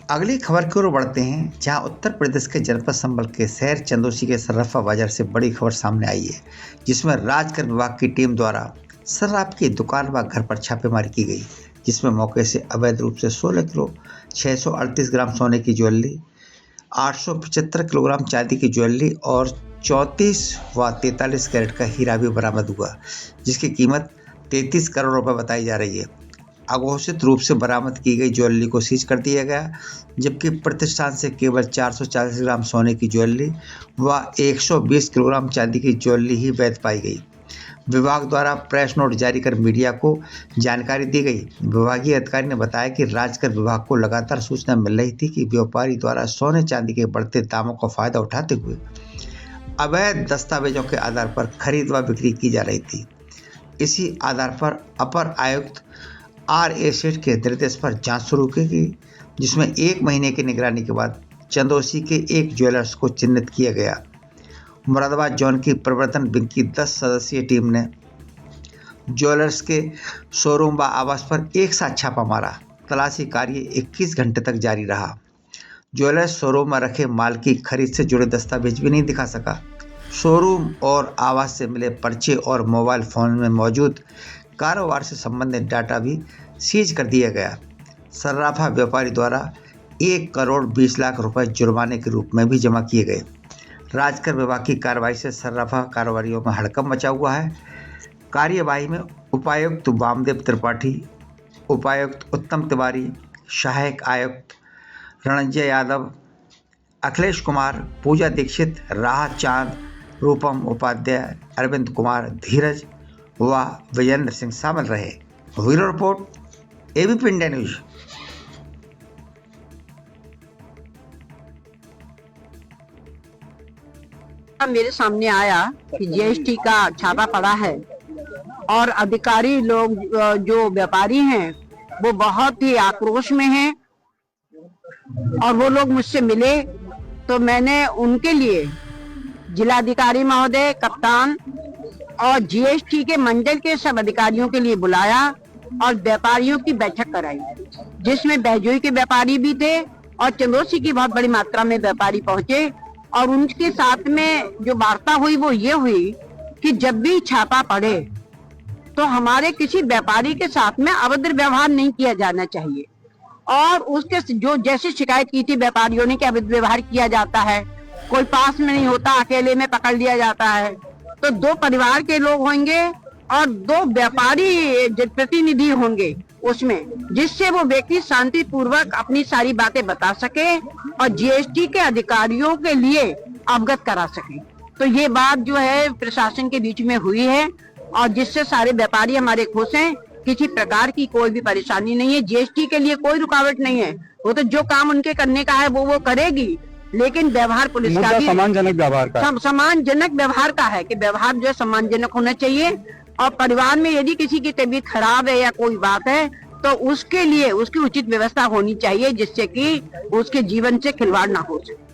अगली खबर की ओर बढ़ते हैं, जहां उत्तर प्रदेश के जनपद संभल के शहर चंदौसी के सर्राफा बाजार से बड़ी खबर सामने आई है, जिसमें राजकर विभाग की टीम द्वारा शराब की दुकान व घर पर छापेमारी की गई, जिसमें मौके से अवैध रूप से 16 किलो 638 ग्राम सोने की ज्वेलरी, 875 किलोग्राम चांदी की ज्वेलरी और 34 व 43 कैरेट का हीरा भी बरामद हुआ, जिसकी कीमत 33 करोड़ रुपए बताई जा रही है। अघोषित रूप से बरामद की गई ज्वेलरी को सीज कर दिया गया, जबकि प्रतिष्ठान से केवल 440 ग्राम सोने की ज्वेलरी व 120 किलोग्राम चांदी की ज्वेलरी ही वैध पाई गई। विभाग द्वारा प्रेस नोट जारी कर मीडिया को जानकारी दी गई। विभागीय अधिकारी ने बताया कि राजकर विभाग को लगातार सूचना मिल रही थी कि व्यापारी द्वारा सोने चांदी के बढ़ते दामों का फायदा उठाते हुए अवैध दस्तावेजों के आधार पर खरीद व बिक्री की जा रही थी। इसी आधार पर अपर आयुक्त RA सेठ के निर्देश पर जांच शुरू की गई, जिसमें 1 महीने की निगरानी के बाद चंदौसी के एक ज्वेलर्स को चिन्हित किया गया। मुरादाबाद जोन की प्रवर्तन विंग की 10 सदस्यीय टीम ने ज्वेलर्स के शोरूम व आवास पर एक साथ छापा मारा। तलाशी कार्य 21 घंटे तक जारी रहा। ज्वेलर्स शोरूम में रखे माल की खरीद से जुड़े दस्तावेज भी नहीं दिखा सका। शोरूम और आवास से मिले पर्चे और मोबाइल फ़ोन में मौजूद कारोबार से संबंधित डाटा भी सीज कर दिया गया। सर्राफा व्यापारी द्वारा 1 करोड़ 20 लाख रुपए जुर्माने के रूप में भी जमा किए गए। राजकर विभाग की कार्रवाई से सर्राफा कारोबारियों में हड़कंप मचा हुआ है। कार्यवाही में उपायुक्त वामदेव त्रिपाठी, उपायुक्त उत्तम तिवारी, सहायक आयुक्त रणंजय यादव, अखिलेश कुमार, पूजा दीक्षित, राहत चांद, रूपम उपाध्याय, अरविंद कुमार, धीरज व विजेंद्र सिंह शामिल रहे। Bureau report ABP India news. मेरे सामने आया कि GST का छापा पड़ा है और अधिकारी लोग जो व्यापारी हैं वो बहुत ही आक्रोश में हैं और वो लोग मुझसे मिले तो मैंने उनके लिए जिलाधिकारी महोदय, कप्तान और GST के मंडल के सब अधिकारियों के लिए बुलाया और व्यापारियों की बैठक कराई, जिसमें बैजोई के व्यापारी भी थे और चंदौसी की बहुत बड़ी मात्रा में व्यापारी पहुंचे। और उनके साथ में जो वार्ता हुई वो ये हुई कि जब भी छापा पड़े तो हमारे किसी व्यापारी के साथ में अभद्र व्यवहार नहीं किया जाना चाहिए। और उसके जो जैसी शिकायत की थी व्यापारियों ने कि अभद्र व्यवहार किया जाता है, कोई पास में नहीं होता, अकेले में पकड़ लिया जाता है, तो 2 परिवार के लोग होंगे और 2 व्यापारी प्रतिनिधि होंगे उसमें, जिससे वो व्यक्ति शांतिपूर्वक अपनी सारी बातें बता सके और GST के अधिकारियों के लिए अवगत करा सके। तो ये बात जो है प्रशासन के बीच में हुई है और जिससे सारे व्यापारी हमारे खुश हैं। किसी प्रकार की कोई भी परेशानी नहीं है, GST के लिए कोई रुकावट नहीं है। वो तो जो काम उनके करने का है वो करेगी, लेकिन व्यवहार पुलिस का भी सम्मानजनक व्यवहार का है कि व्यवहार जो है सम्मानजनक होना चाहिए। और परिवार में यदि किसी की तबीयत खराब है या कोई बात है तो उसके लिए उसकी उचित व्यवस्था होनी चाहिए, जिससे कि उसके जीवन से खिलवाड़ ना हो सके।